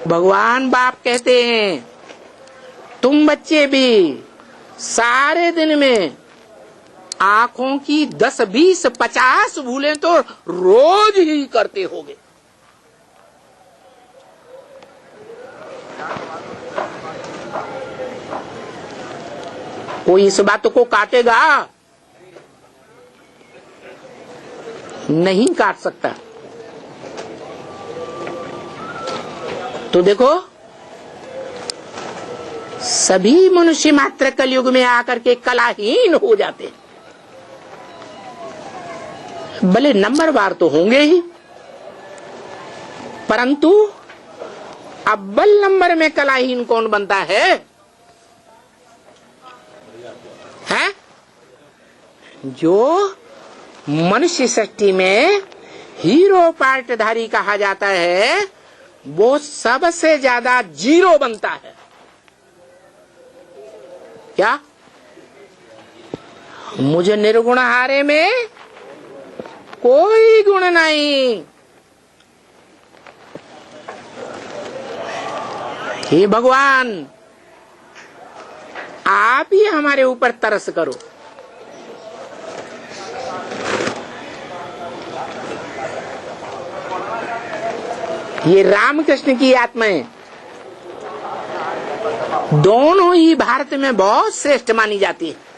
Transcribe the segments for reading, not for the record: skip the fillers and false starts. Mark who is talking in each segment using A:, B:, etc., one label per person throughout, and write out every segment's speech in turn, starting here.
A: भगवान बाप कहते हैं तुम बच्चे भी सारे दिन में आंखों की 10, 20, 50 भूलें तो रोज ही करते होगे। कोई इस बात को काटेगा? नहीं काट सकता। तो देखो, सभी मनुष्य मात्र कलयुग में आकर के कलाहीन हो जाते हैं। भले नंबरवार तो होंगे ही, परंतु अव्वल नंबर में कलाहीन कौन बनता है? हैं? जो मनुष्य सृष्टि में हीरो पार्टधारी कहा जाता है, वो सबसे ज्यादा जीरो बनता है। क्या? मुझे निर्गुण हारे में कोई गुण नहीं। हे भगवान, आप ही हमारे ऊपर तरस करो। ये रामकृष्ण की आत्माएं दोनों ही भारत में बहुत श्रेष्ठ मानी जाती है।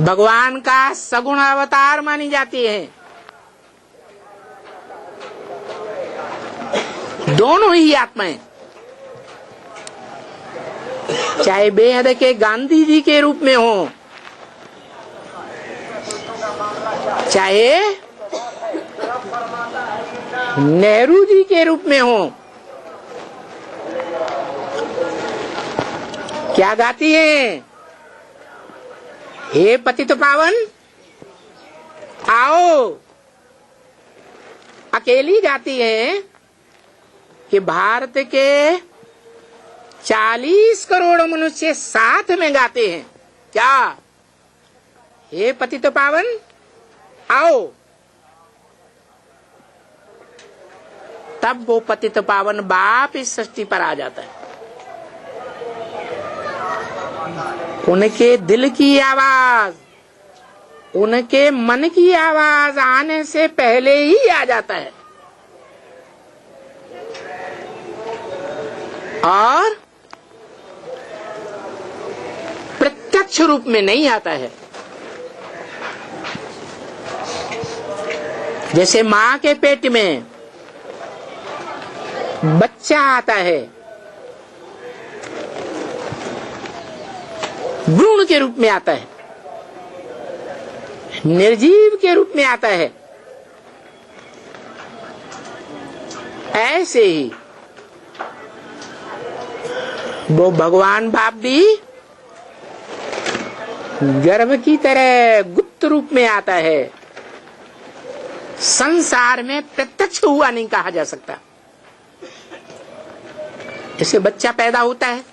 A: भगवान का सगुण अवतार मानी जाती है। दोनों ही आत्माएं, चाहे बेहद के गांधी जी के रूप में हो, चाहे नेहरू जी के रूप में हो, क्या गाती है? हे पतित पावन आओ। अकेली गाती है कि भारत के 40 करोड़ मनुष्य साथ में गाते हैं। क्या? हे पतित पावन आओ। तब वो पतित पावन बाप इस सृष्टि पर आ जाता है। उनके दिल की आवाज, उनके मन की आवाज आने से पहले ही आ जाता है और प्रत्यक्ष रूप में नहीं आता है। जैसे मां के पेट में बच्चा आता है, भ्रूण के रूप में आता है, निर्जीव के रूप में आता है, ऐसे ही वो भगवान बाप भी गर्भ की तरह गुप्त रूप में आता है। संसार में प्रत्यक्ष हुआ नहीं कहा जा सकता। जैसे बच्चा पैदा होता है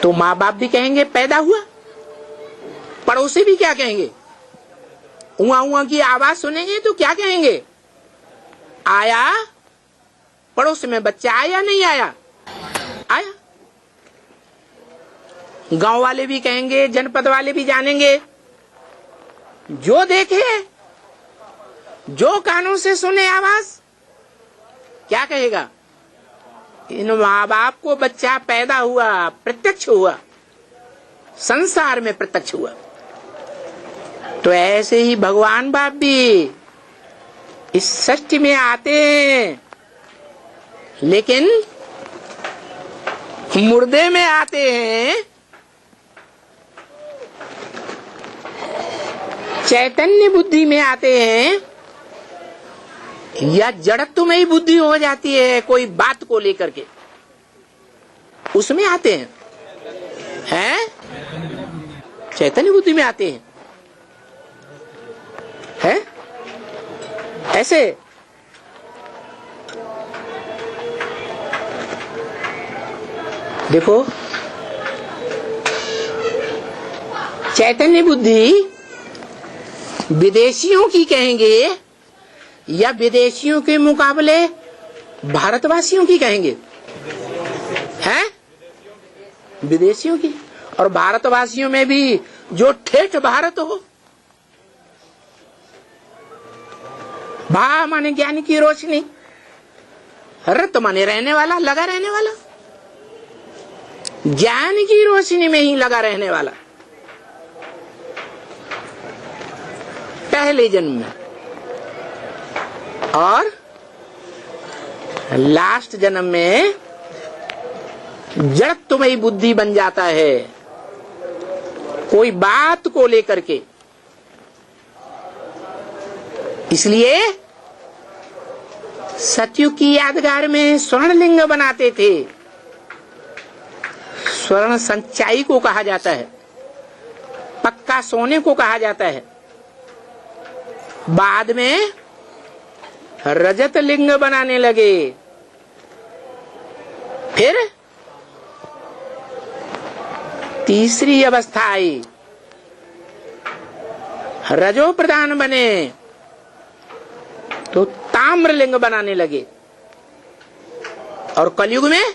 A: तो माँ बाप भी कहेंगे पैदा हुआ, पड़ोसी भी क्या कहेंगे? उआ उआ की आवाज सुनेंगे तो क्या कहेंगे? आया। पड़ोस में बच्चा आया नहीं आया? आया। गांव वाले भी कहेंगे, जनपद वाले भी जानेंगे। जो देखे, जो कानों से सुने आवाज, क्या कहेगा? इन माँ बाप को बच्चा पैदा हुआ, प्रत्यक्ष हुआ, संसार में प्रत्यक्ष हुआ। तो ऐसे ही भगवान बाप भी इस सृष्टि में आते हैं, लेकिन मुर्दे में आते हैं, चैतन्य बुद्धि में आते हैं, या जड़त्व में ही बुद्धि हो जाती है कोई बात को लेकर के, उसमें आते हैं। चैतन्य बुद्धि में आते हैं, ऐसे। देखो, चैतन्य बुद्धि विदेशियों की कहेंगे या विदेशियों के मुकाबले भारतवासियों की कहेंगे? हैं? विदेशियों की। और भारतवासियों में भी जो ठेठ भारत हो, भा माने ज्ञान की रोशनी, रत माने रहने वाला, लगा रहने वाला, ज्ञान की रोशनी में ही लगा रहने वाला। पहले जन्म में और लास्ट जन्म में जड़त्वमयी बुद्धि बन जाता है, कोई बात को लेकर के। इसलिए सतयुग की यादगार में स्वर्णलिंग बनाते थे। स्वर्ण संचाई को कहा जाता है, पक्का सोने को कहा जाता है। बाद में रजत लिंग बनाने लगे, फिर तीसरी अवस्था आई, रजो प्रधान बने तो ताम्रलिंग बनाने लगे, और कलयुग में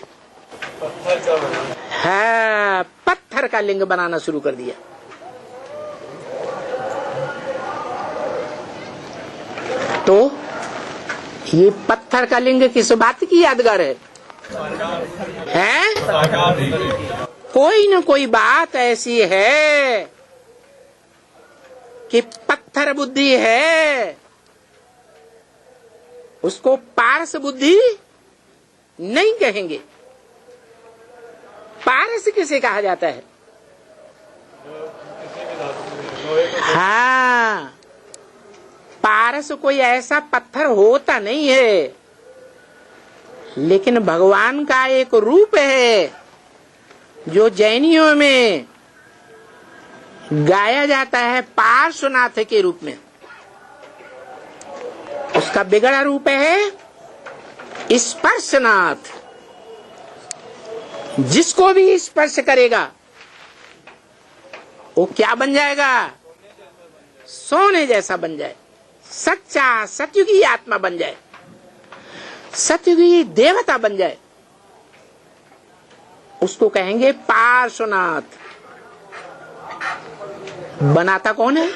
A: पत्थर का लिंग बनाना शुरू कर दिया। तो ये पत्थर का लिंग किस बात की यादगार है? कोई न कोई बात ऐसी है कि पत्थर बुद्धि है, उसको पारस बुद्धि नहीं कहेंगे। पारस किसे कहा जाता है? हाँ, पारस कोई ऐसा पत्थर होता नहीं है, लेकिन भगवान का एक रूप है जो जैनियों में गाया जाता है पार्श्वनाथ के रूप में। उसका बिगड़ा रूप है स्पर्शनाथ। जिसको भी स्पर्श करेगा वो क्या बन जाएगा? सोने जैसा बन जाए, सच्चा सतयुगी आत्मा बन जाए, सतयुगी देवता बन जाए। उसको कहेंगे पार्श्वनाथ। बनाता कौन है?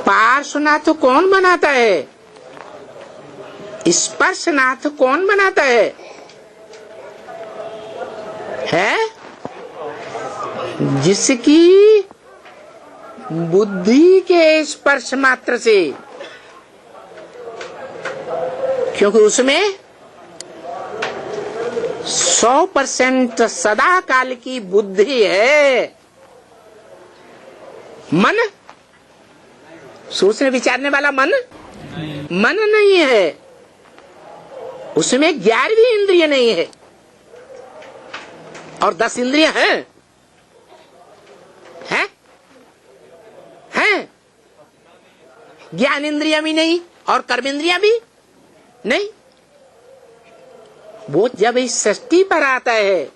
A: पार्श्वनाथ कौन बनाता है? स्पर्शनाथ कौन बनाता है? जिसकी बुद्धि के स्पर्श मात्र से, क्योंकि उसमें 100% सदा काल की बुद्धि है। मन, सोचने विचारने वाला मन नहीं है, उसमें 11वीं इंद्रिय नहीं है, और 10 इंद्रियां हैं। ज्ञान इंद्रिया भी नहीं और कर्म इंद्रिया भी नहीं। वो जब इस सृष्टि पर आता है,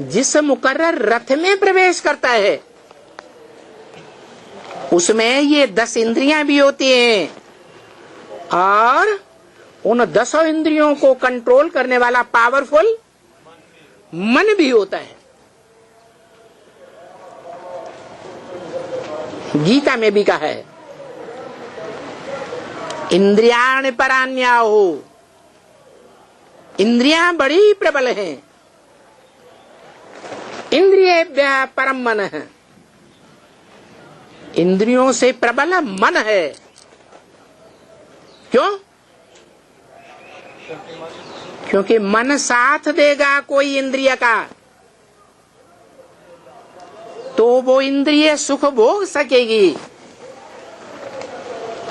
A: जिस मुकर्रर रथ में प्रवेश करता है, उसमें ये 10 इंद्रियां भी होती हैं, और उन 10 इंद्रियों को कंट्रोल करने वाला पावरफुल मन भी होता है। गीता में भी कहा है, इंद्रियाण परान्याहो। इंद्रियां बड़ी प्रबल हैं, इंद्रियेभ्यः परम मन है। इंद्रियों से प्रबल मन है। क्यों? क्योंकि मन साथ देगा कोई इंद्रिय का, तो वो इंद्रिय सुख भोग सकेगी।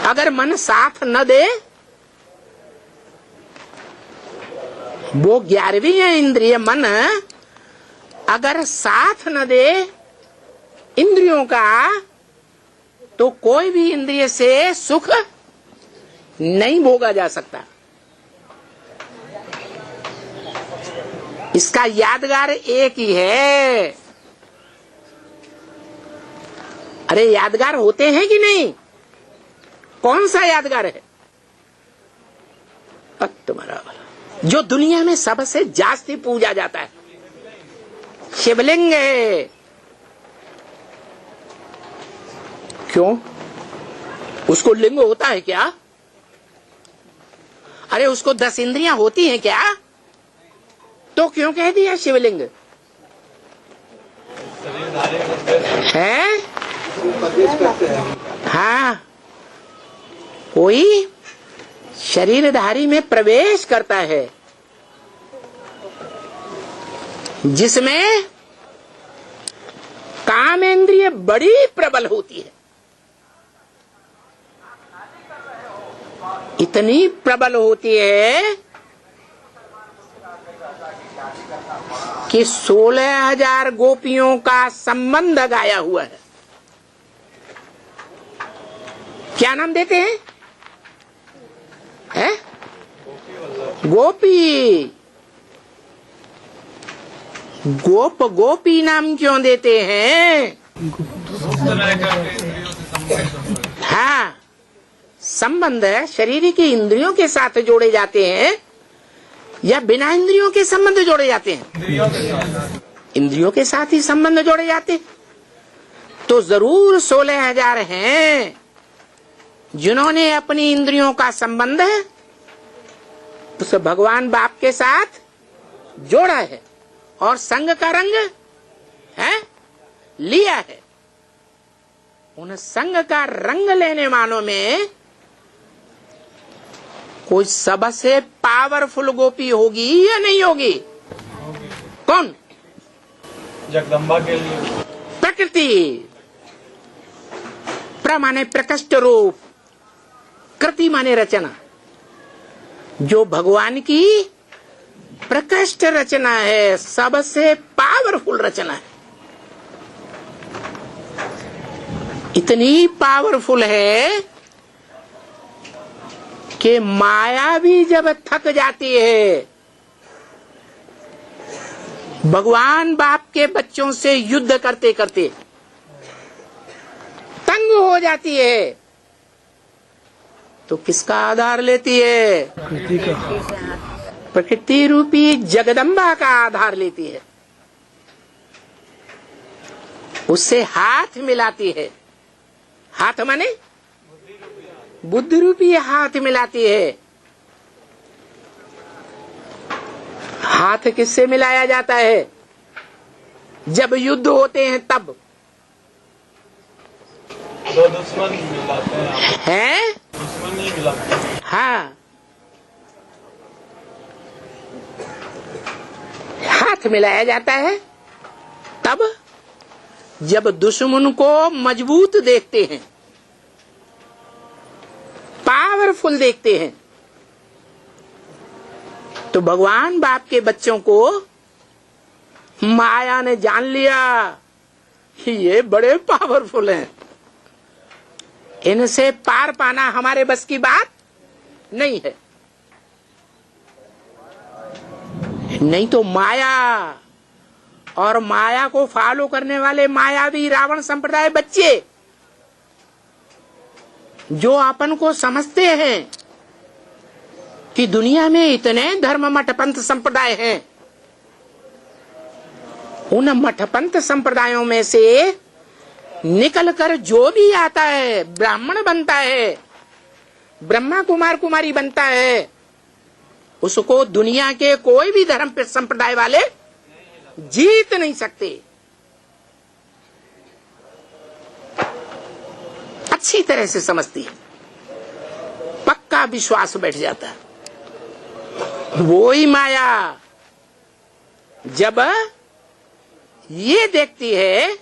A: अगर मन साथ न दे, वो 11वीं इंद्रिय मन अगर साथ न दे इंद्रियों का, तो कोई भी इंद्रिय से सुख नहीं भोगा जा सकता। इसका यादगार एक ही है, अरे यादगार होते हैं कि नहीं? कौन सा यादगार है? तुम्हारा जो दुनिया में सबसे जास्ती पूजा जाता है शिवलिंग है। क्यों? उसको लिंग होता है क्या? अरे उसको 10 इंद्रियां होती हैं क्या? तो क्यों कह दिया शिवलिंग है? हाँ, कोई शरीरधारी में प्रवेश करता है जिसमें कामेंद्रिय बड़ी प्रबल होती है। इतनी प्रबल होती है कि 16,000 गोपियों का संबंध गाया हुआ है। क्या नाम देते हैं? है? गोपी। गोप गोपी नाम क्यों देते हैं? हाँ, संबंध शरीर की इंद्रियों के साथ जोड़े जाते हैं या बिना इंद्रियों के संबंध जोड़े जाते हैं? इंद्रियों के साथ ही संबंध जोड़े जाते हैं। तो जरूर 16,000 हैं जिन्होंने अपनी इंद्रियों का संबंध उस भगवान बाप के साथ जोड़ा है और संग का रंग है लिया है। उन संग का रंग लेने वालों में कोई सबसे पावरफुल गोपी होगी या नहीं होगी? कौन?
B: जगदम्बा के लिए
A: प्रकृति। प्र माने प्रकृष्ट रूप, कृति माने रचना। जो भगवान की प्रकृष्ट रचना है, सबसे पावरफुल रचना है। इतनी पावरफुल है कि माया भी जब थक जाती है, भगवान बाप के बच्चों से युद्ध करते करते तंग हो जाती है, तो किसका आधार लेती है? प्रकृति रूपी जगदम्बा का आधार लेती है। उससे हाथ मिलाती है। हाथ माने बुद्धि रूपी हाथ मिलाती है। हाथ किससे मिलाया जाता है? जब युद्ध होते हैं तब।
B: दो दुश्मन मिलाते हैं, दुश्मन नहीं मिलाते।
A: हाँ, हाथ मिलाया जाता है तब जब दुश्मन को मजबूत देखते हैं, पावरफुल देखते हैं। तो भगवान बाप के बच्चों को माया ने जान लिया कि ये बड़े पावरफुल हैं, इनसे पार पाना हमारे बस की बात नहीं है। नहीं तो माया और माया को फॉलो करने वाले मायावी रावण संप्रदाय बच्चे जो अपन को समझते हैं कि दुनिया में इतने धर्म मठपंथ संप्रदाय हैं, उन मठपंथ संप्रदायों में से निकलकर जो भी आता है, ब्राह्मण बनता है, ब्रह्मा कुमार कुमारी बनता है, उसको दुनिया के कोई भी धर्म पे संप्रदाय वाले जीत नहीं सकते। अच्छी तरह से समझती है, पक्का विश्वास बैठ जाता है। वो ही माया जब ये देखती है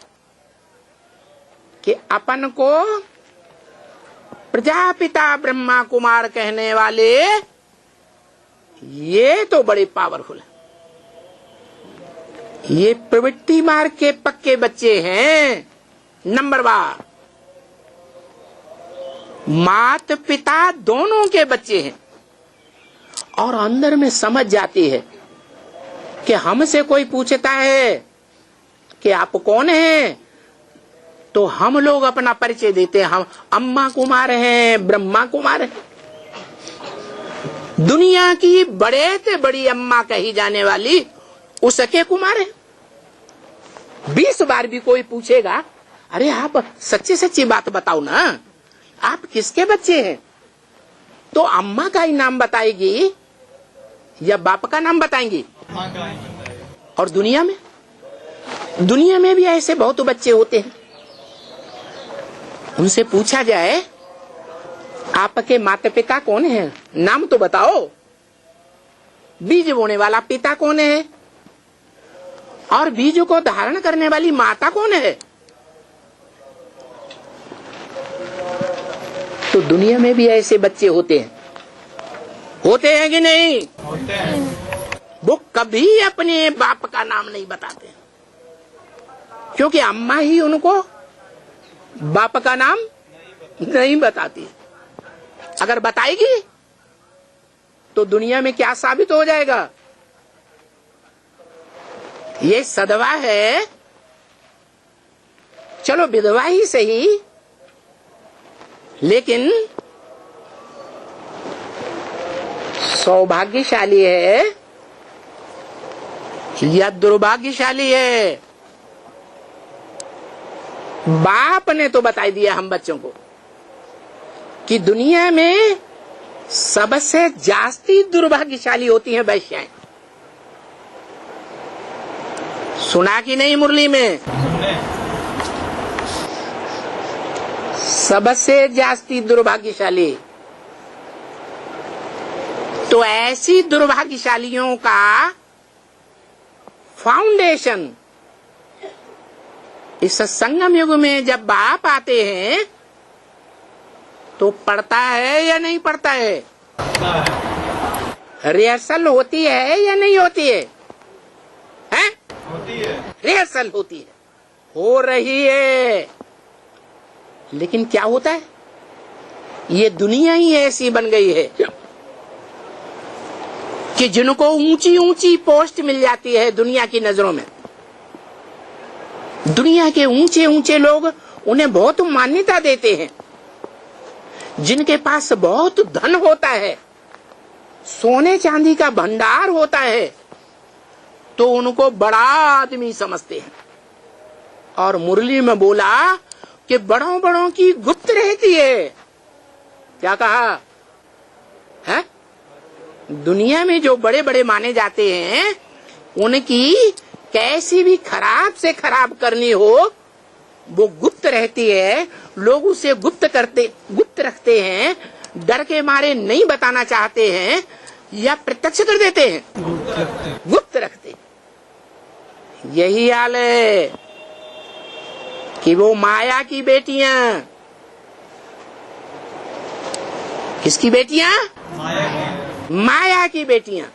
A: कि अपन को प्रजापिता ब्रह्मा कुमार कहने वाले ये तो बड़े पावरफुल है, ये प्रवृत्ति मार्ग के पक्के बच्चे हैं, नंबरवार मात पिता दोनों के बच्चे हैं, और अंदर में समझ जाती है कि हमसे कोई पूछता है कि आप कौन हैं, तो हम लोग अपना परिचय देते हैं, हम अम्मा कुमार हैं, ब्रह्मा कुमार हैं। दुनिया की बड़े से बड़ी अम्मा कही जाने वाली उसके कुमार है। 20 बार भी कोई पूछेगा, अरे आप सच्ची सच्ची बात बताओ ना, आप किसके बच्चे हैं, तो अम्मा का ही नाम बताएगी या बाप का नाम बताएंगी? और दुनिया में भी ऐसे बहुत बच्चे होते हैं। उनसे पूछा जाए आपके माता पिता कौन है, नाम तो बताओ। बीज बोने वाला पिता कौन है और बीज को धारण करने वाली माता कौन है? तो दुनिया में भी ऐसे बच्चे होते हैं कि नहीं?
B: होते हैं।
A: वो कभी अपने बाप का नाम नहीं बताते, क्योंकि अम्मा ही उनको बाप का नाम नहीं बताती। अगर बताएगी तो दुनिया में क्या साबित हो जाएगा? ये सदवा है, चलो विधवा ही सही, लेकिन सौभाग्यशाली है या दुर्भाग्यशाली है? बाप ने तो बता दिया हम बच्चों को कि दुनिया में सबसे जास्ती दुर्भाग्यशाली होती हैं वैश्याएं। सुना कि नहीं मुरली में? सबसे जास्ती दुर्भाग्यशाली। तो ऐसी दुर्भाग्यशालियों का फाउंडेशन इस संगम युग में जब बाप आते हैं तो पड़ता है या नहीं पड़ता है? रिहर्सल होती है या नहीं होती है? हैं?
B: होती है।
A: रिहर्सल होती है, हो रही है। लेकिन क्या होता है, ये दुनिया ही ऐसी बन गई है कि जिनको ऊंची ऊंची पोस्ट मिल जाती है दुनिया की नजरों में, दुनिया के ऊंचे ऊंचे लोग उन्हें बहुत मान्यता देते हैं। जिनके पास बहुत धन होता है, सोने चांदी का भंडार होता है, तो उनको बड़ा आदमी समझते हैं। और मुरली में बोला कि बड़ों बड़ों की गुप्त रहती है। क्या कहा है? दुनिया में जो बड़े बड़े माने जाते हैं उनकी कैसी भी खराब से खराब करनी हो वो गुप्त रहती है। लोग उसे गुप्त रखते हैं, डर के मारे नहीं बताना चाहते हैं या प्रत्यक्ष कर देते हैं, गुप्त रखते हैं। यही हाल है कि वो माया की बेटियां, किसकी बेटियां? माया की बेटियां।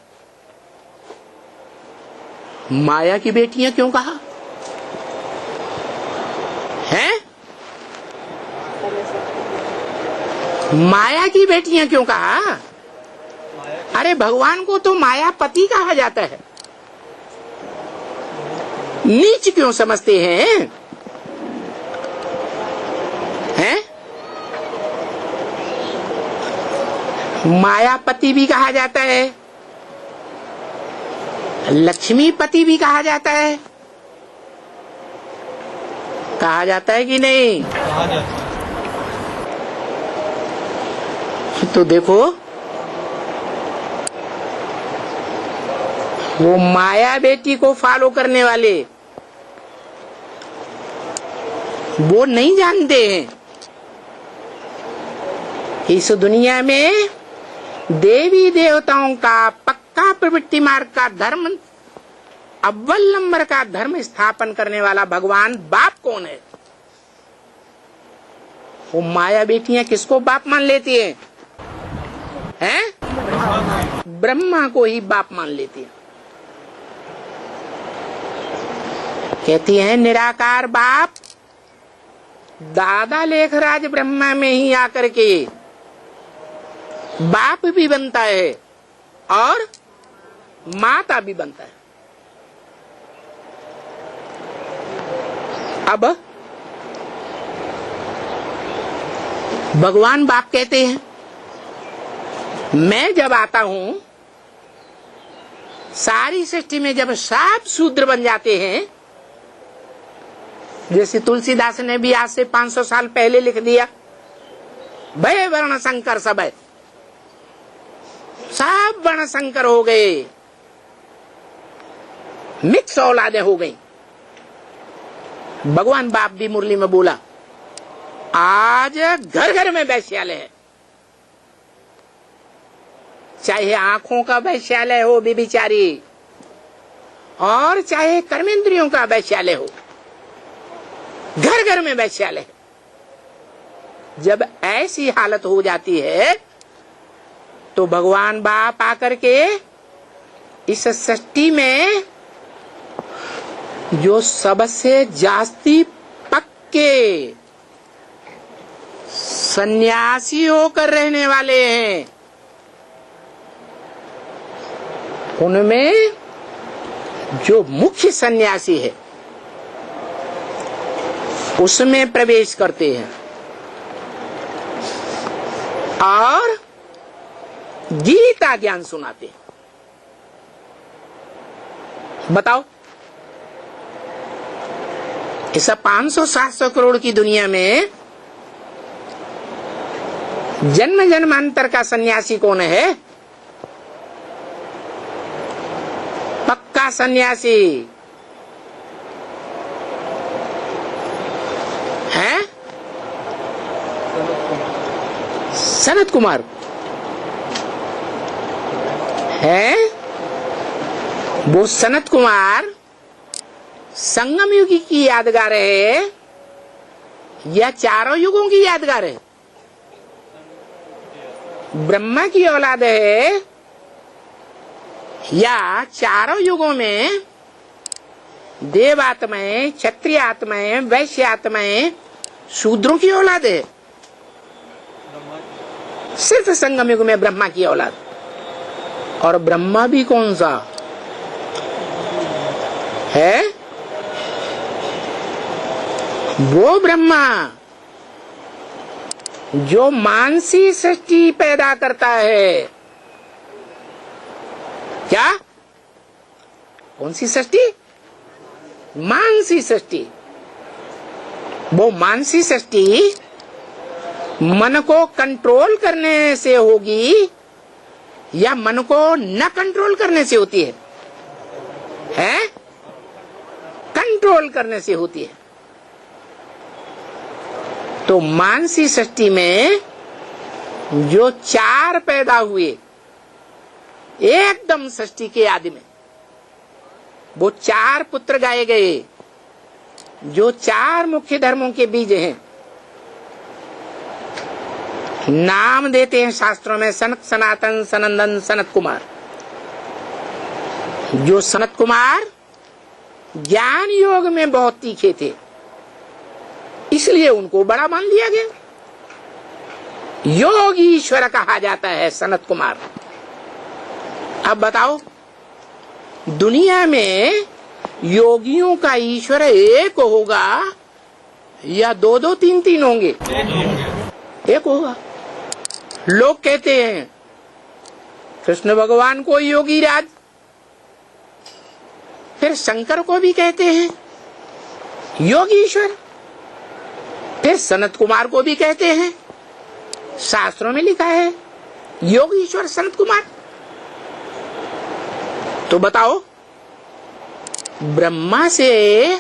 A: माया की बेटियां क्यों कहा है? माया की बेटियां क्यों कहा? अरे भगवान को तो मायापति कहा जाता है। नीच क्यों समझते हैं? हैं? मायापति भी कहा जाता है, लक्ष्मीपति भी कहा जाता है। कहा जाता है कि नहीं?
B: कहा जाता है।
A: तो देखो, वो माया बेटी को फॉलो करने वाले वो नहीं जानते हैं इस दुनिया में देवी देवताओं का पक्का प्रवृत्ति मार्ग का धर्म, अव्वल नंबर का धर्म स्थापन करने वाला भगवान बाप कौन है। वो माया बेटियां किसको बाप मान लेती हैं? ब्रह्मा को ही बाप मान लेती हैं। कहती हैं निराकार बाप दादा लेखराज ब्रह्मा में ही आकर के बाप भी बनता है और माता भी बनता है। अब भगवान बाप कहते हैं मैं जब आता हूं, सारी सृष्टि में जब सब शूद्र बन जाते हैं, जैसे तुलसीदास ने भी आज से 500 साल पहले लिख दिया, भय वर्ण संकर सब है, सब वर्ण संकर हो गए, मिक्स औलादें हो गई। भगवान बाप भी मुरली में बोला आज घर घर में वैश्यालय है, चाहे आंखों का वैश्यालय हो बेबिचारी, और चाहे कर्मेंद्रियों का वैश्यालय हो, घर घर में वैश्यालय है। जब ऐसी हालत हो जाती है तो भगवान बाप आकर के इस सृष्टि में जो सबसे जास्ती पक्के सन्यासी होकर रहने वाले हैं, उनमें जो मुख्य सन्यासी है उसमें प्रवेश करते हैं और गीता ज्ञान सुनाते हैं। बताओ, इस 500-700 करोड़ की दुनिया में जन्म जन्मांतर का सन्यासी कौन है? पक्का सन्यासी है सनत कुमार है। वो सनत कुमार संगम युग की यादगार है या चारों युगों की यादगार है? ब्रह्मा की औलाद है या चारों युगों में देव आत्माएं, क्षत्रिय आत्माएं, वैश्य आत्माएं, शूद्रों की औलाद है? सिर्फ संगम युग में ब्रह्मा की औलाद। और ब्रह्मा भी कौन सा है? वो ब्रह्मा जो मानसी सृष्टि पैदा करता है। क्या? कौन सी सृष्टि? मानसी सृष्टि। वो मानसी सृष्टि मन को कंट्रोल करने से होगी या मन को न कंट्रोल करने से होती है? है? कंट्रोल करने से होती है। तो मानसी सृष्टि में जो चार पैदा हुए एकदम सृष्टि के आदि में, वो चार पुत्र गाए गए जो चार मुख्य धर्मों के बीज हैं। नाम देते हैं शास्त्रों में सनत, सनातन, सनंदन, सनत कुमार। जो सनत कुमार ज्ञान योग में बहुत तीखे थे, इसलिए उनको बड़ा मान लिया गया। योगीश्वर कहा जाता है सनत कुमार। अब बताओ, दुनिया में योगियों का ईश्वर एक होगा या दो दो तीन तीन होंगे? एक होगा। लोग कहते हैं कृष्ण भगवान को योगी राज, फिर शंकर को भी कहते हैं योगीश्वर, फिर सनत कुमार को भी कहते हैं, शास्त्रों में लिखा है योगीश्वर सनत कुमार। तो बताओ, ब्रह्मा से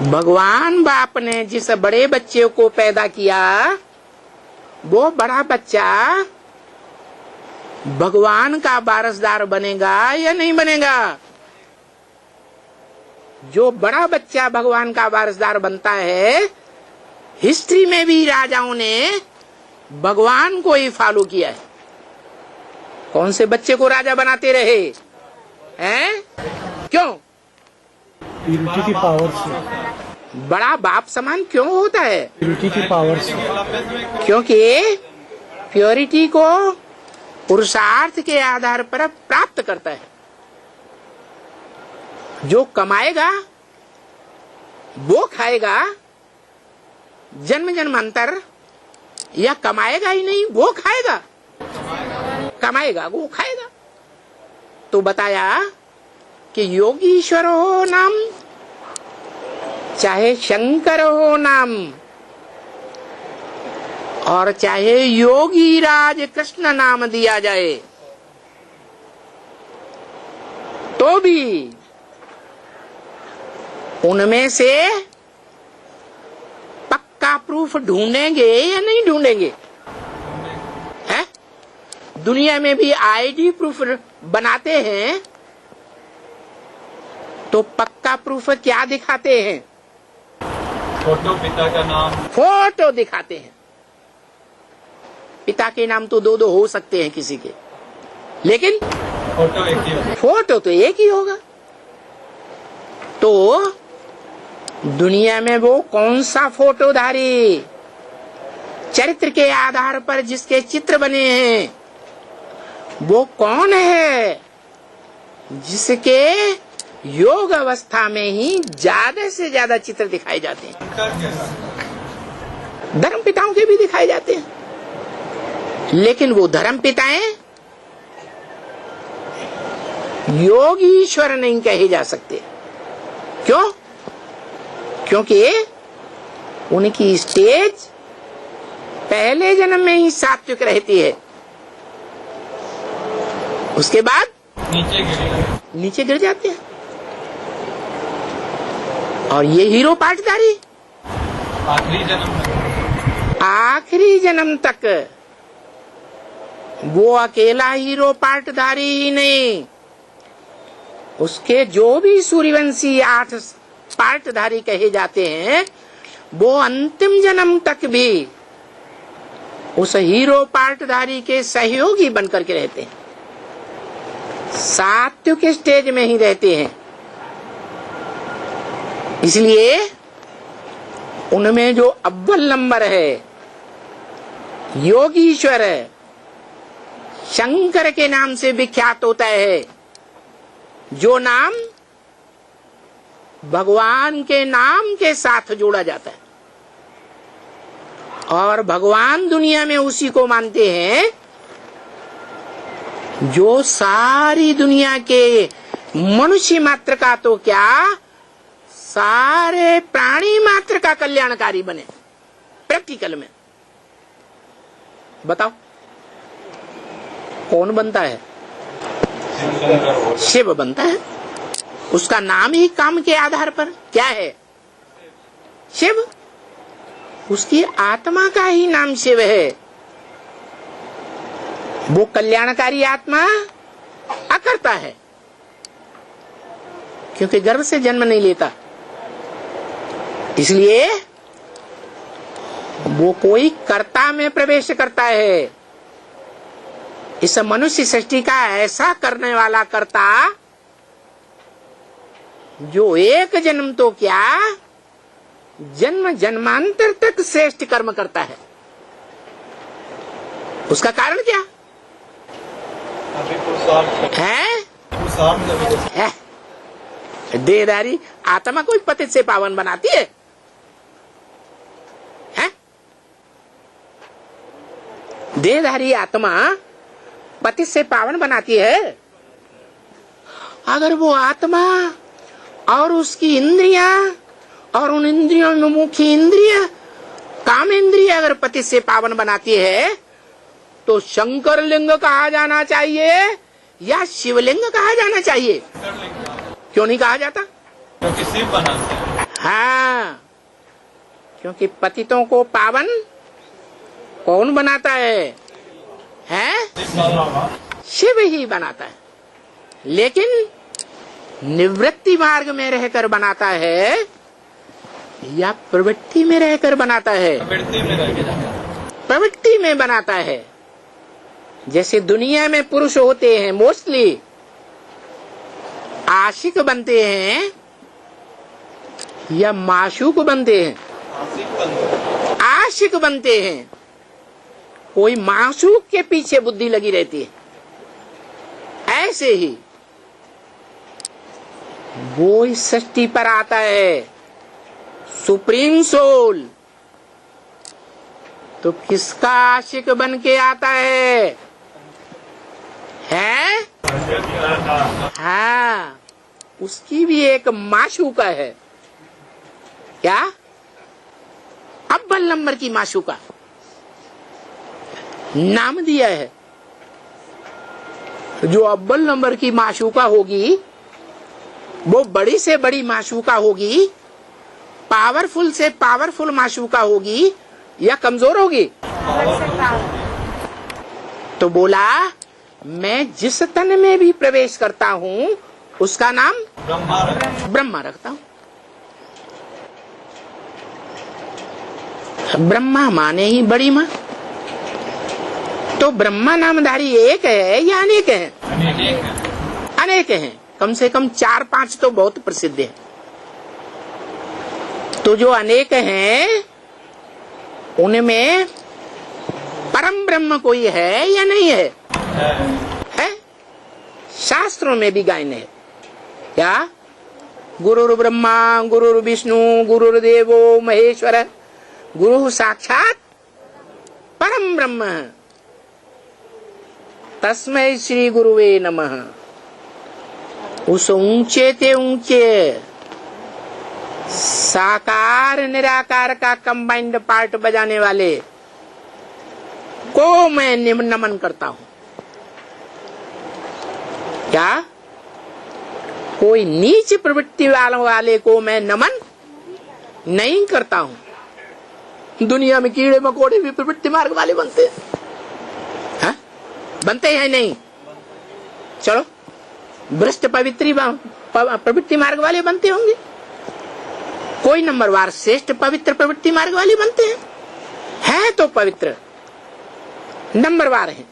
A: भगवान बाप ने जिस बड़े बच्चे को पैदा किया, वो बड़ा बच्चा भगवान का वारसदार बनेगा या नहीं बनेगा? जो बड़ा बच्चा भगवान का वारसदार बनता है, हिस्ट्री में भी राजाओं ने भगवान को ही फॉलो किया है। कौन से बच्चे को राजा बनाते रहे हैं? क्यों?
C: प्यूरिटी की पावर से।
A: बड़ा बाप समान क्यों होता है?
C: प्यूरिटी की पावर से।
A: क्योंकि प्योरिटी को पुरुषार्थ के आधार पर प्राप्त करता है। जो कमाएगा वो खाएगा, जन्म जन्मांतर या कमाएगा ही नहीं, वो खाएगा, कमाएगा वो खाएगा। तो बताया कि योगीश्वर हो नाम, चाहे शंकर हो नाम, और चाहे योगी राज कृष्ण नाम दिया जाए, तो भी उनमें से पक्का प्रूफ ढूंढेंगे या नहीं ढूंढेंगे? है? दुनिया में भी आईडी प्रूफ बनाते हैं तो पक्का प्रूफ क्या दिखाते हैं?
B: फोटो, पिता का नाम,
A: फोटो दिखाते हैं। पिता के नाम तो दो दो हो सकते हैं किसी के, लेकिन
B: फोटो एक ही होगा।
A: फोटो तो एक ही होगा। तो दुनिया में वो कौन सा फोटोधारी चरित्र के आधार पर जिसके चित्र बने हैं, वो कौन है जिसके योग अवस्था में ही ज्यादा से ज्यादा चित्र दिखाए जाते हैं? धर्म पिताओं के भी दिखाए जाते हैं, लेकिन वो धर्म पिताएं योगीश्वर नहीं कहे जा सकते। क्यों? क्योंकि उनकी स्टेज पहले जन्म में ही सात्विक रहती है, उसके बाद नीचे गिर जाते हैं। और ये हीरो पाठधारी आखिरी जन्म तक वो अकेला हीरो पाठधारी ही नहीं, उसके जो भी सूर्यवंशी 8 पाठधारी कहे जाते हैं, वो अंतिम जन्म तक भी उस हीरो पाठधारी के सहयोगी बनकर के रहते हैं, सात्विक स्टेज में ही रहते हैं। इसलिए उनमें जो अव्वल नंबर है योगीश्वर शंकर के नाम से विख्यात होता है, जो नाम भगवान के नाम के साथ जोड़ा जाता है, और भगवान दुनिया में उसी को मानते हैं जो सारी दुनिया के मनुष्य मात्र का तो क्या, सारे प्राणी मात्र का कल्याणकारी बने। प्रैक्टिकल में बताओ कौन बनता है? शिव बनता है। उसका नाम ही काम के आधार पर क्या है? शिव। उसकी आत्मा का ही नाम शिव है। वो कल्याणकारी आत्मा अकर्ता है, क्योंकि गर्भ से जन्म नहीं लेता, इसलिए वो कोई कर्ता में प्रवेश करता है। इस मनुष्य सृष्टि का ऐसा करने वाला कर्ता जो एक जन्म तो क्या, जन्म जन्मांतर तक श्रेष्ठ कर्म करता है। उसका कारण क्या है? देहधारी आत्मा कोई पतित से पावन बनाती है? देहधारी आत्मा पतित से पावन बनाती है? अगर वो आत्मा और उसकी इंद्रियां और उन इंद्रियों में मुख्य इंद्रिय काम इंद्रिय अगर पतित से पावन बनाती है, तो शंकर लिंग कहा जाना चाहिए या शिवलिंग कहा जाना चाहिए? क्यों नहीं कहा जाता?
B: क्योंकि शिव बनाते हैं।
A: हाँ, क्योंकि पतितों को पावन कौन बनाता है? शिव ही बनाता है। लेकिन निवृत्ति मार्ग में रहकर बनाता है या प्रवृत्ति में रहकर बनाता है? प्रवृत्ति में बनाता है। जैसे दुनिया में पुरुष होते हैं मोस्टली आशिक बनते हैं या माशूक बनते हैं? आशिक बनते हैं। कोई माशूक के पीछे बुद्धि लगी रहती है। ऐसे ही वो इस सृष्टि पर आता है, सुप्रीम सोल, तो किसका आशिक बन के आता है? हाँ, उसकी भी एक माशूका है। क्या? अव्वल नंबर की माशूका नाम दिया है। जो अव्वल नंबर की माशूका होगी वो बड़ी से बड़ी माशूका होगी, पावरफुल से पावरफुल माशूका होगी या कमजोर होगी? तो बोला मैं जिस तन में भी प्रवेश करता हूँ उसका नाम ब्रह्मा रखता हूँ। ब्रह्मा माने ही बड़ी माँ। तो ब्रह्मा नामधारी एक है या अनेक है? अनेक हैं। कम से कम 4-5 तो बहुत प्रसिद्ध है। तो जो अनेक हैं उनमें परम ब्रह्म कोई है या नहीं है? है। शास्त्रों में भी गायन है। क्या? गुरुर् ब्रह्मा गुरुर् विष्णु गुरुर्देवो महेश्वर गुरु साक्षात परम ब्रह्म तस्मै श्री गुरुवे नमः। उस ऊंचे ते ऊंचे साकार निराकार का कंबाइंड पार्ट बजाने वाले को मैं नमन करता हूं। क्या? कोई नीच प्रवृत्ति वाले को मैं नमन नहीं करता हूं। दुनिया में कीड़े मकोड़े भी प्रवृत्ति मार्ग वाले बनते हैं। बनते हैं नहीं? चलो भ्रष्ट प्रवृत्ति मार्ग वाले बनते होंगे। कोई नंबरवार श्रेष्ठ पवित्र प्रवृत्ति मार्ग वाले बनते हैं। है तो पवित्र नंबरवार है,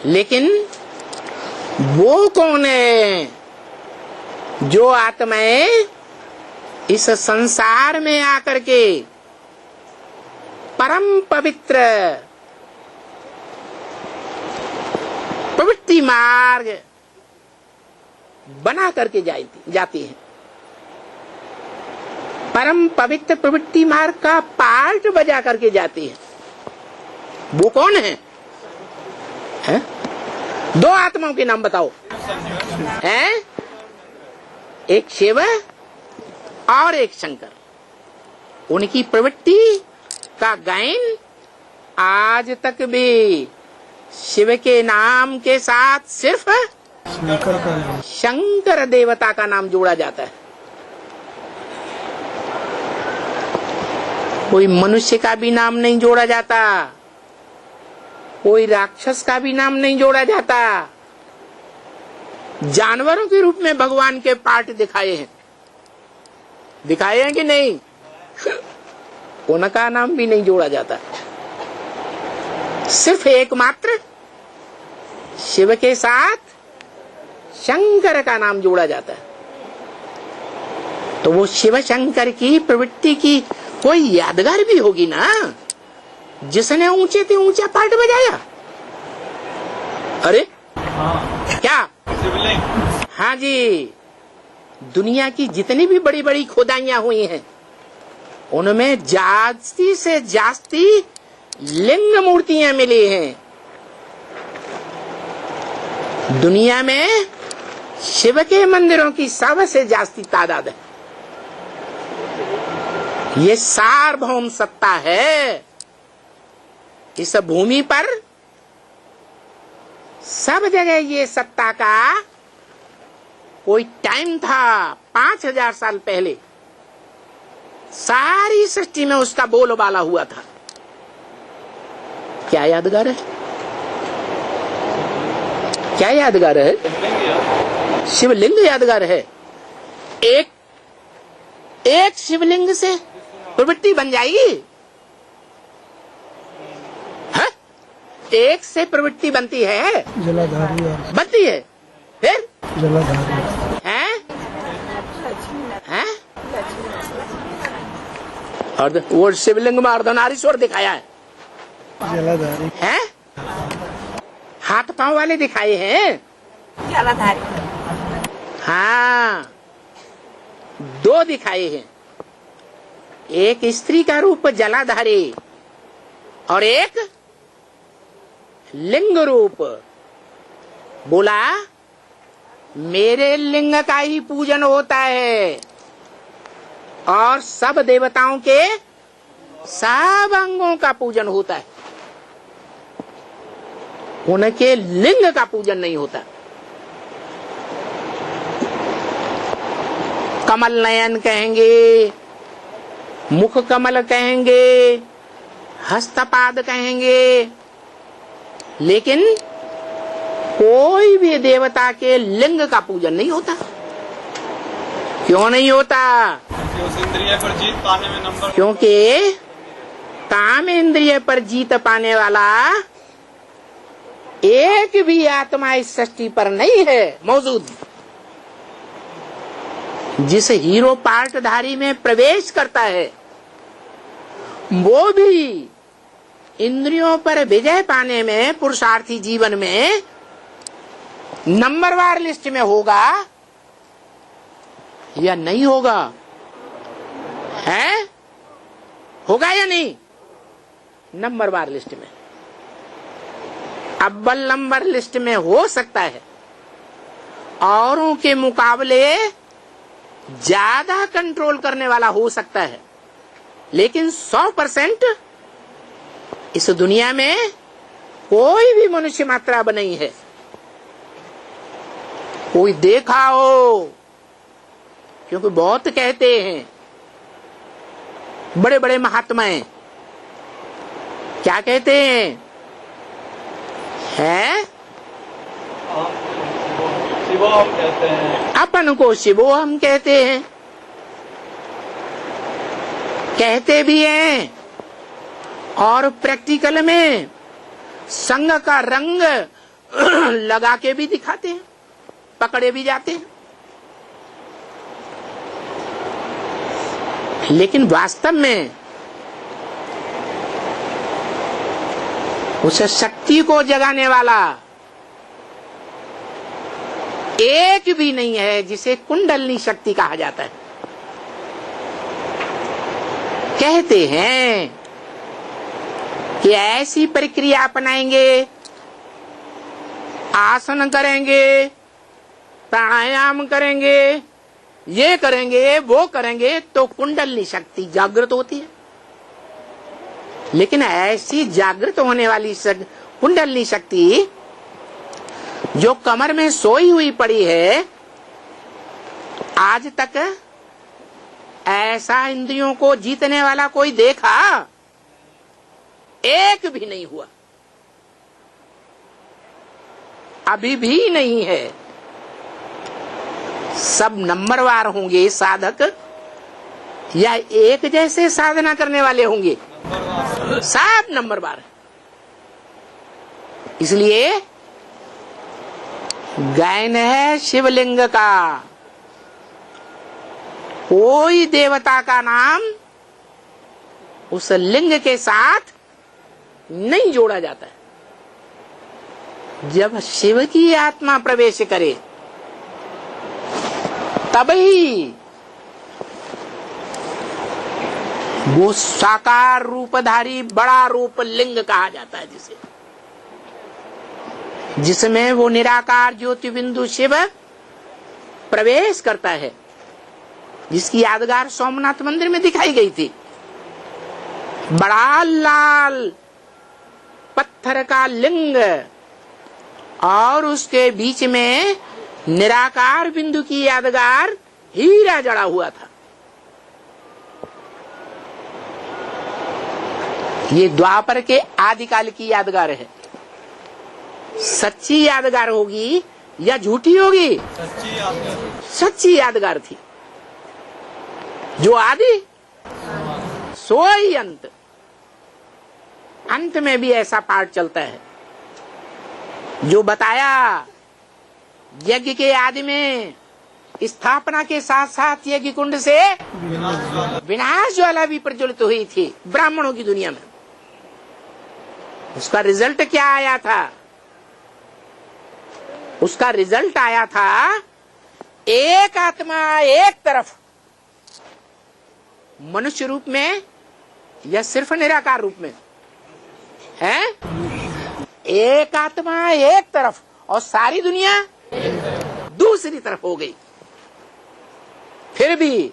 A: लेकिन वो कौन है जो आत्माएं इस संसार में आकर के परम पवित्र प्रवृत्ति मार्ग बना करके जाती है। परम पवित्र प्रवृत्ति मार्ग का पार्ट बजा करके जाती है। वो कौन है? दो आत्माओं के नाम बताओ। हैं? एक शिव और एक शंकर। उनकी प्रवृत्ति का गायन आज तक भी शिव के नाम के साथ सिर्फ शंकर देवता का नाम जोड़ा जाता है। कोई मनुष्य का भी नाम नहीं जोड़ा जाता, कोई राक्षस का भी नाम नहीं जोड़ा जाता। जानवरों के रूप में भगवान के पार्ट दिखाए हैं कि नहीं? उनका नाम भी नहीं जोड़ा जाता। सिर्फ एकमात्र शिव के साथ शंकर का नाम जोड़ा जाता है। तो वो शिव शंकर की प्रवृत्ति की कोई यादगार भी होगी ना, जिसने ऊंचे से ऊंचा पार्ट बजाया। अरे क्या? हाँ जी, दुनिया की जितनी भी बड़ी बड़ी खोदाइयां हुई हैं उनमें जास्ती से जास्ती लिंग मूर्तियां मिली हैं। दुनिया में शिव के मंदिरों की सबसे जास्ती तादाद है। ये सार्वभौम सत्ता है। इस भूमि पर सब जगह ये सत्ता का कोई टाइम था। 5000 साल पहले सारी सृष्टि में उसका बोलबाला हुआ था। क्या यादगार है? क्या यादगार है? शिवलिंग यादगार है। एक शिवलिंग से प्रवृत्ति बन जाएगी? है? एक से प्रवृत्ति बनती है?
C: जलाधारी
A: बनती है। फिर
C: जलाधारी
A: है? और वो शिवलिंग में अर्धनारीश्वर दिखाया है।
C: जलाधारी
A: है? हाथ पांव वाले दिखाए हैं।
D: जलाधारी।
A: हाँ, 2 दिखाए हैं। एक स्त्री का रूप जलाधारी और एक लिंग रूप। बोला मेरे लिंग का ही पूजन होता है और सब देवताओं के सब अंगों का पूजन होता है, उनके लिंग का पूजन नहीं होता। कमल नयन कहेंगे, मुख कमल कहेंगे, हस्तपाद कहेंगे, लेकिन कोई भी देवता के लिंग का पूजन नहीं होता। क्यों नहीं होता?
B: उस इंद्रिय पर जीत पाने में नंबर,
A: क्योंकि काम इंद्रिय पर जीत पाने वाला एक भी आत्मा इस सृष्टि पर नहीं है मौजूद। जिस हीरो पार्टधारी में प्रवेश करता है वो भी इंद्रियों पर विजय पाने में पुरुषार्थी जीवन में नंबरवार लिस्ट में होगा या नहीं होगा? है? होगा या नहीं? नंबरवार लिस्ट में, अव्वल नंबर लिस्ट में हो सकता है, औरों के मुकाबले ज्यादा कंट्रोल करने वाला हो सकता है, लेकिन 100% इस दुनिया में कोई भी मनुष्य मात्रा बनी है। कोई देखा हो, क्योंकि बहुत कहते हैं बड़े बड़े महात्माएं क्या कहते हैं?
B: शिवोहम कहते हैं।
A: अपन को शिवोहम कहते हैं, कहते भी हैं और प्रैक्टिकल में संग का रंग लगा के भी दिखाते हैं, पकड़े भी जाते हैं। लेकिन वास्तव में उस शक्ति को जगाने वाला एक भी नहीं है, जिसे कुंडलनी शक्ति कहा जाता है। कहते हैं कि ऐसी प्रक्रिया अपनाएंगे, आसन करेंगे, प्राणायाम करेंगे, ये करेंगे, वो करेंगे तो कुंडलनी शक्ति जागृत होती है। लेकिन ऐसी जागृत होने वाली कुंडलनी शक्ति जो कमर में सोई हुई पड़ी है, आज तक ऐसा इंद्रियों को जीतने वाला कोई देखा? एक भी नहीं हुआ, अभी भी नहीं है। सब नंबरवार होंगे साधक या एक जैसे साधना करने वाले होंगे? सब नंबरवार। इसलिए गायन है शिवलिंग का। कोई देवता का नाम उस लिंग के साथ नहीं जोड़ा जाता है। जब शिव की आत्मा प्रवेश करे तभी वो साकार रूपधारी बड़ा रूप लिंग कहा जाता है, जिसमें वो निराकार ज्योति बिंदु शिव प्रवेश करता है, जिसकी यादगार सोमनाथ मंदिर में दिखाई गई थी। बड़ा लाल पत्थर का लिंग और उसके बीच में निराकार बिंदु की यादगार हीरा जड़ा हुआ था। ये द्वापर के आदिकाल की यादगार है। सच्ची यादगार होगी या झूठी होगी?
B: सच्ची यादगार।
A: सच्ची यादगार थी। जो आदि सोई अंत। अंत में भी ऐसा पाठ चलता है जो बताया यज्ञ के आदि में स्थापना के साथ साथ यज्ञ कुंड से विनाश ज्वाला भी प्रज्वलित हुई थी ब्राह्मणों की दुनिया में। उसका रिजल्ट क्या आया था? उसका रिजल्ट आया था एक आत्मा एक तरफ मनुष्य रूप में या सिर्फ निराकार रूप में? है? एक आत्मा एक तरफ और सारी दुनिया दूसरी तरफ हो गई। फिर भी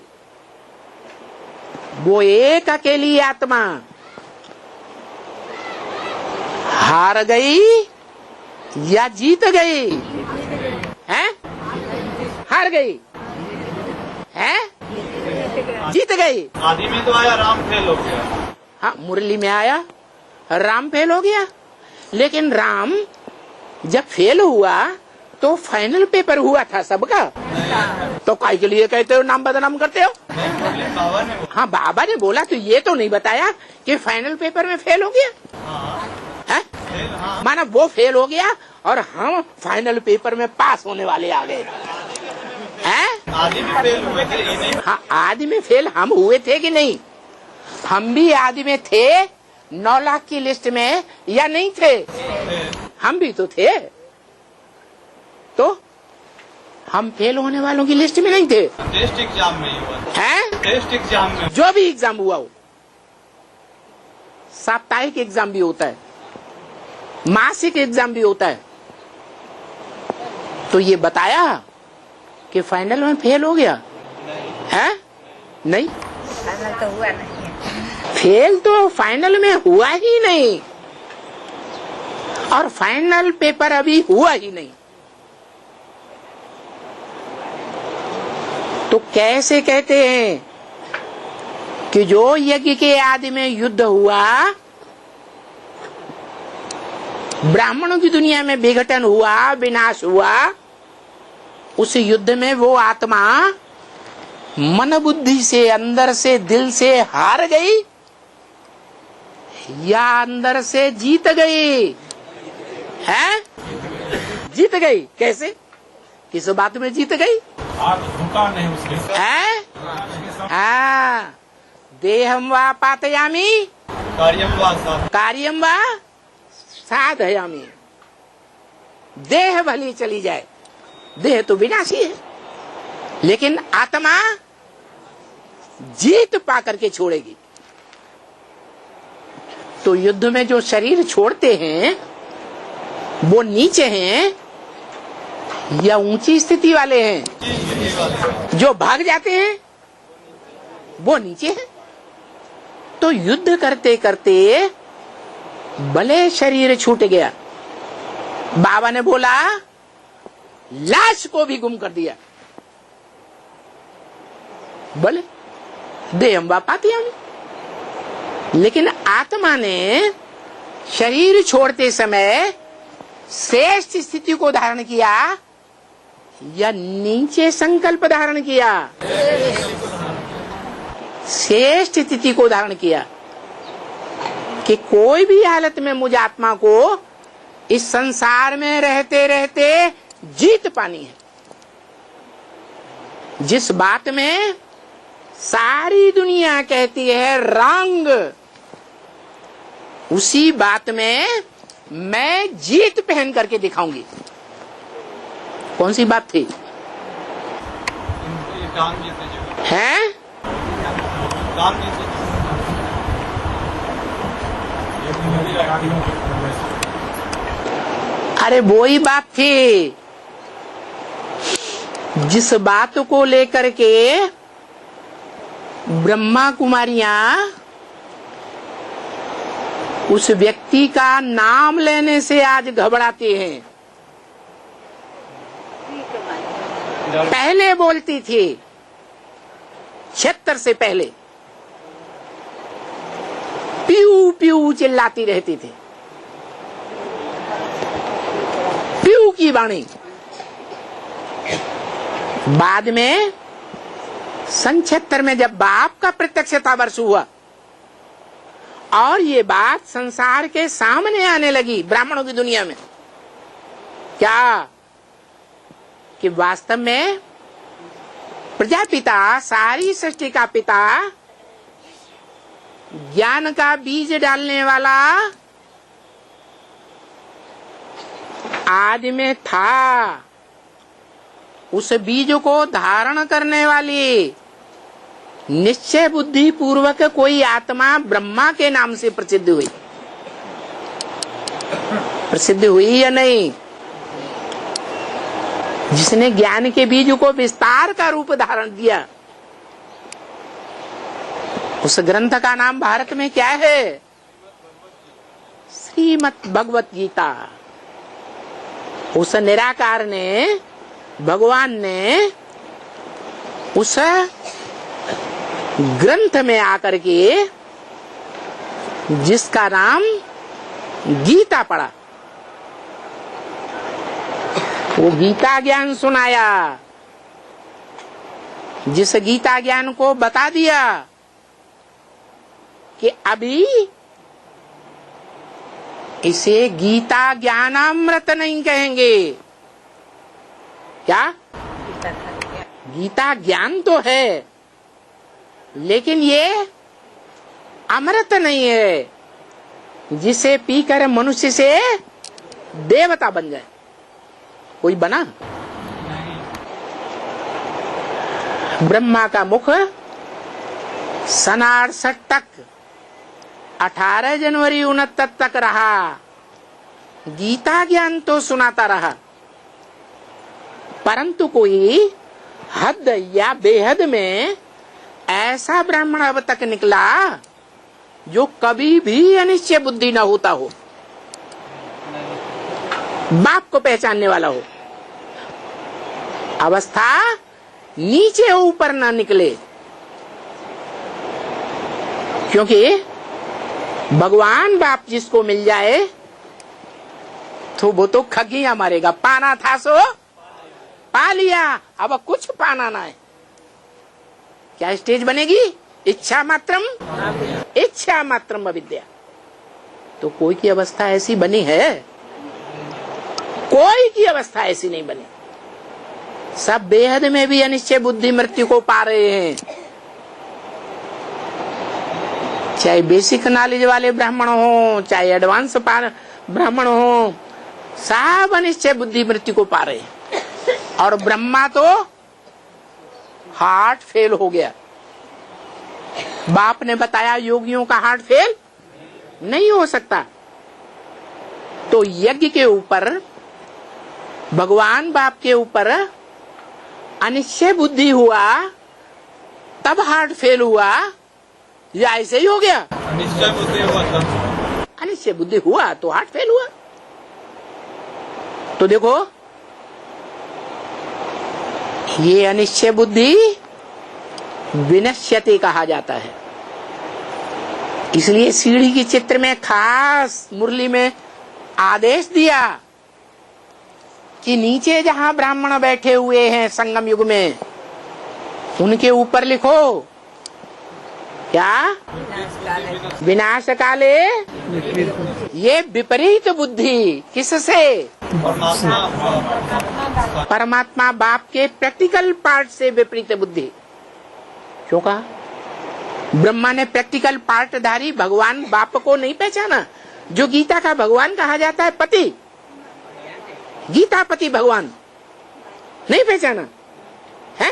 A: वो एक अकेली आत्मा हार गई या जीत गई? है? हार गई है? जीत गई।
B: आदि में तो आया, राम फेल हो गया।
A: हाँ, मुरली में आया, राम फेल हो गया। लेकिन राम जब फेल हुआ तो फाइनल पेपर हुआ था सबका, तो काय के लिए कहते हो नाम बदनाम करते हो? हाँ, बाबा ने बोला तो ये तो नहीं बताया कि फाइनल पेपर में फेल हो गया है? माना वो फेल हो गया और हम फाइनल पेपर में पास होने वाले आ गए हैं?
B: आदि में फेल हुए थे ये नहीं।
A: हाँ, आदि में फेल हम हुए थे कि नहीं? हम भी आदि में थे 9 लाख की लिस्ट में या नहीं थे? हम भी तो थे। तो हम फेल होने वालों की लिस्ट में नहीं थे।
B: टेस्ट एग्जाम में ही हुआ
A: हैं?
B: टेस्ट एग्जाम में
A: जो भी एग्जाम हुआ हो, साप्ताहिक एग्जाम भी होता है, मासिक एग्जाम भी होता है, तो ये बताया कि फाइनल में फेल हो गया है? नहीं,
D: फाइनल तो हुआ नहीं है।
A: फेल तो फाइनल में हुआ ही नहीं और फाइनल पेपर अभी हुआ ही नहीं। तो कैसे कहते हैं कि जो यज्ञ के आदि में युद्ध हुआ, ब्राह्मणों की दुनिया में विघटन हुआ, विनाश हुआ, उस युद्ध में वो आत्मा मन बुद्धि से, अंदर से, दिल से हार गई या अंदर से जीत गई? है? जीत गई। कैसे? किस बात में जीत गई?
B: झुका नहीं उसके
A: है? हाँ, देहम वा पातयामी कार्यम वा साधयामी। देह भली चली जाए, देह तो विनाशी है, लेकिन आत्मा जीत पा करके छोड़ेगी। तो युद्ध में जो शरीर छोड़ते हैं वो नीचे हैं या ऊंची स्थिति वाले हैं? जो भाग जाते हैं वो नीचे हैं। तो युद्ध करते करते भले शरीर छूट गया, बाबा ने बोला लाश को भी गुम कर दिया, बोले देहम वा पातयामी। लेकिन आत्मा ने शरीर छोड़ते समय श्रेष्ठ स्थिति को धारण किया या नीचे संकल्प धारण किया? श्रेष्ठ स्थिति को धारण किया कि कोई भी हालत में मुझ आत्मा को इस संसार में रहते रहते जीत पानी है। जिस बात में सारी दुनिया कहती है रंग, उसी बात में मैं जीत पहन करके दिखाऊंगी। कौन सी बात थी? हैं? अरे वो ही बात थी जिस बात को लेकर के ब्रह्मा कुमारियां उस व्यक्ति का नाम लेने से आज घबराती हैं। पहले बोलती थी, 76 से पहले प्यू प्यू चिल्लाती रहती थी, प्यू की वाणी। बाद में सन 76 में जब बाप का प्रत्यक्षता वर्ष हुआ और ये बात संसार के सामने आने लगी ब्राह्मणों की दुनिया में, क्या कि वास्तव में प्रजापिता, सारी सृष्टि का पिता, ज्ञान का बीज डालने वाला आदि में था। उस बीज को धारण करने वाली निश्चय बुद्धि पूर्वक कोई आत्मा ब्रह्मा के नाम से प्रसिद्ध हुई। प्रसिद्ध हुई या नहीं? जिसने ज्ञान के बीज को विस्तार का रूप धारण दिया, उस ग्रंथ का नाम भारत में क्या है? श्रीमद् भगवत गीता। उस निराकार ने, भगवान ने उस ग्रंथ में आकर के जिसका नाम गीता पड़ा, वो गीता ज्ञान सुनाया, जिस गीता ज्ञान को बता दिया कि अभी इसे गीता ज्ञानामृत नहीं कहेंगे। क्या? गीता ज्ञान तो है, लेकिन ये अमृत नहीं है जिसे पीकर मनुष्य से देवता बन जाए। कोई बना? ब्रह्मा का मुख सन 68 तक 18 जनवरी 69 तक रहा, गीता ज्ञान तो सुनाता रहा, परंतु कोई हद या बेहद में ऐसा ब्राह्मण अब तक निकला जो कभी भी अनिश्चय बुद्धि न होता हो, बाप को पहचानने वाला हो, अवस्था नीचे ऊपर ना निकले। क्योंकि भगवान बाप जिसको मिल जाए तो वो तो खगियां मारेगा। पाना था सो पा लिया, अब कुछ पाना ना है। क्या स्टेज बनेगी? इच्छा मात्रम, इच्छा मात्रम अविद्या। तो कोई की अवस्था ऐसी बनी है? कोई की अवस्था ऐसी नहीं बनी। सब बेहद में भी अनिश्चय बुद्धि मृत्यु को पा रहे हैं। चाहे बेसिक नॉलेज वाले ब्राह्मण हो, चाहे एडवांस ब्राह्मण हो, सब अनिश्चय बुद्धि मृत्यु को पा रहे हैं। और ब्रह्मा तो हार्ट फेल हो गया। बाप ने बताया योगियों का हार्ट फेल नहीं हो सकता। तो यज्ञ के ऊपर, भगवान बाप के ऊपर अनिश्चय बुद्धि हुआ तब हार्ट फेल हुआ, या ऐसे ही हो गया?
B: अनिश्चय बुद्धि हुआ था।
A: अनिश्चय बुद्धि हुआ तो हार्ट फेल हुआ। तो देखो, ये अनिश्चय बुद्धि विनश्यते कहा जाता है। इसलिए सीढ़ी की चित्र में खास मुरली में आदेश दिया कि नीचे जहां ब्राह्मण बैठे हुए हैं संगम युग में, उनके ऊपर लिखो क्या? विनाश काले ये विपरीत बुद्धि। किससे? परमात्मा बाप के प्रैक्टिकल पार्ट से विपरीत बुद्धि। क्यों कहा? ब्रह्मा ने प्रैक्टिकल पार्टधारी भगवान बाप को नहीं पहचाना, जो गीता का भगवान कहा जाता है, पति, गीतापति भगवान नहीं पहचाना है?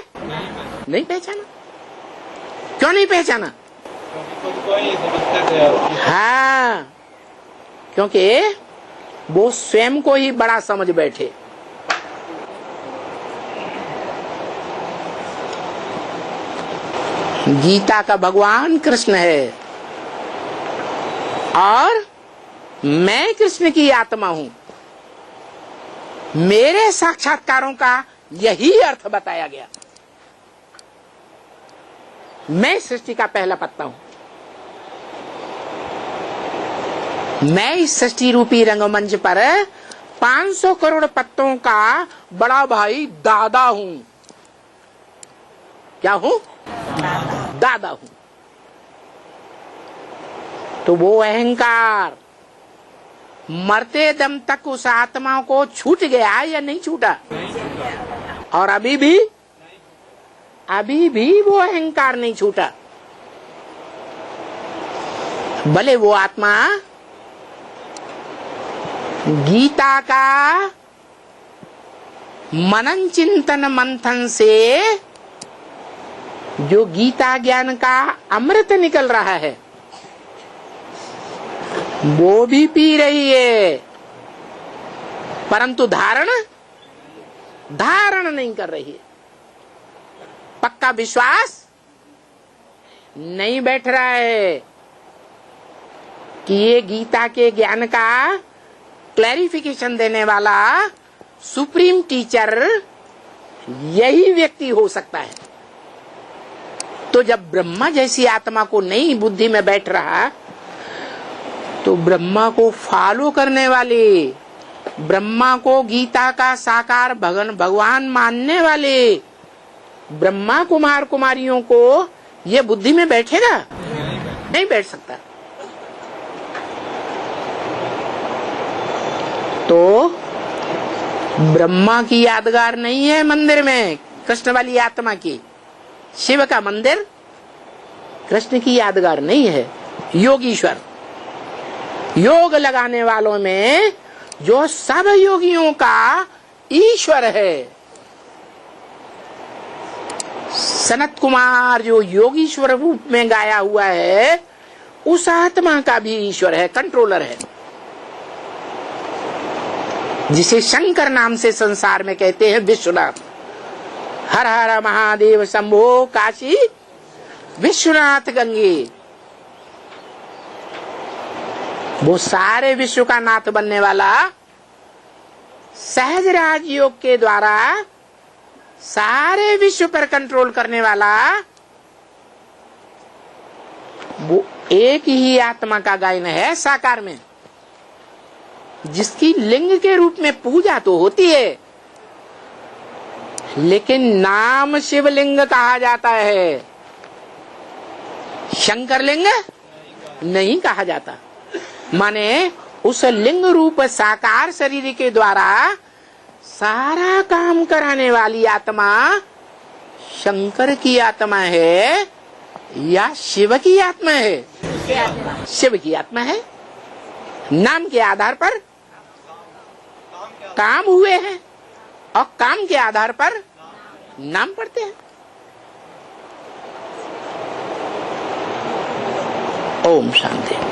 A: नहीं पहचाना। क्यों नहीं पहचाना? हाँ, क्योंकि वो स्वयं को ही बड़ा समझ बैठे। गीता का भगवान कृष्ण है और मैं कृष्ण की आत्मा हूं। मेरे साक्षात्कारों का यही अर्थ बताया गया। मैं सृष्टि का पहला पत्ता हूं। मैं इस सृष्टि रूपी रंगमंच पर 500 करोड़ पत्तों का बड़ा भाई दादा हूं। क्या हूं? दादा हूं। तो वो अहंकार मरते दम तक उस आत्मा को छूट गया या नहीं छूटा? और अभी भी वो अहंकार नहीं छूटा। भले वो आत्मा गीता का मनन चिंतन मंथन से जो गीता ज्ञान का अमृत निकल रहा है वो भी पी रही है, परंतु धारण नहीं कर रही है। पक्का विश्वास नहीं बैठ रहा है कि ये गीता के ज्ञान का क्लैरिफिकेशन देने वाला सुप्रीम टीचर यही व्यक्ति हो सकता है। तो जब ब्रह्मा जैसी आत्मा को नहीं बुद्धि में बैठ रहा, तो ब्रह्मा को फॉलो करने वाले, ब्रह्मा को गीता का साकार भगवान मानने वाले ब्रह्मा कुमार कुमारियों को ये बुद्धि में बैठेगा? नहीं बैठ सकता। तो ब्रह्मा की यादगार नहीं है मंदिर में कृष्ण वाली आत्मा की। शिव का मंदिर कृष्ण की यादगार नहीं है। योगीश्वर, योग लगाने वालों में जो सब योगियों का ईश्वर है, सनत कुमार जो योगीश्वर रूप में गाया हुआ है, उस आत्मा का भी ईश्वर है, कंट्रोलर है, जिसे शंकर नाम से संसार में कहते हैं विश्वनाथ। हर हर महादेव शंभो काशी विश्वनाथ गंगे। वो सारे विश्व का नाथ बनने वाला, सहज राजयोग के द्वारा सारे विश्व पर कंट्रोल करने वाला, वो एक ही आत्मा का गायन है साकार में, जिसकी लिंग के रूप में पूजा तो होती है, लेकिन नाम शिवलिंग कहा जाता है, शंकर लिंग नहीं कहा जाता। माने उस लिंग रूप साकार शरीर के द्वारा सारा काम कराने वाली आत्मा शंकर की आत्मा है या शिव की आत्मा है? शिव की आत्मा है। नाम के आधार पर काम हुए हैं और काम के आधार पर नाम पढ़ते हैं। ओम शांति।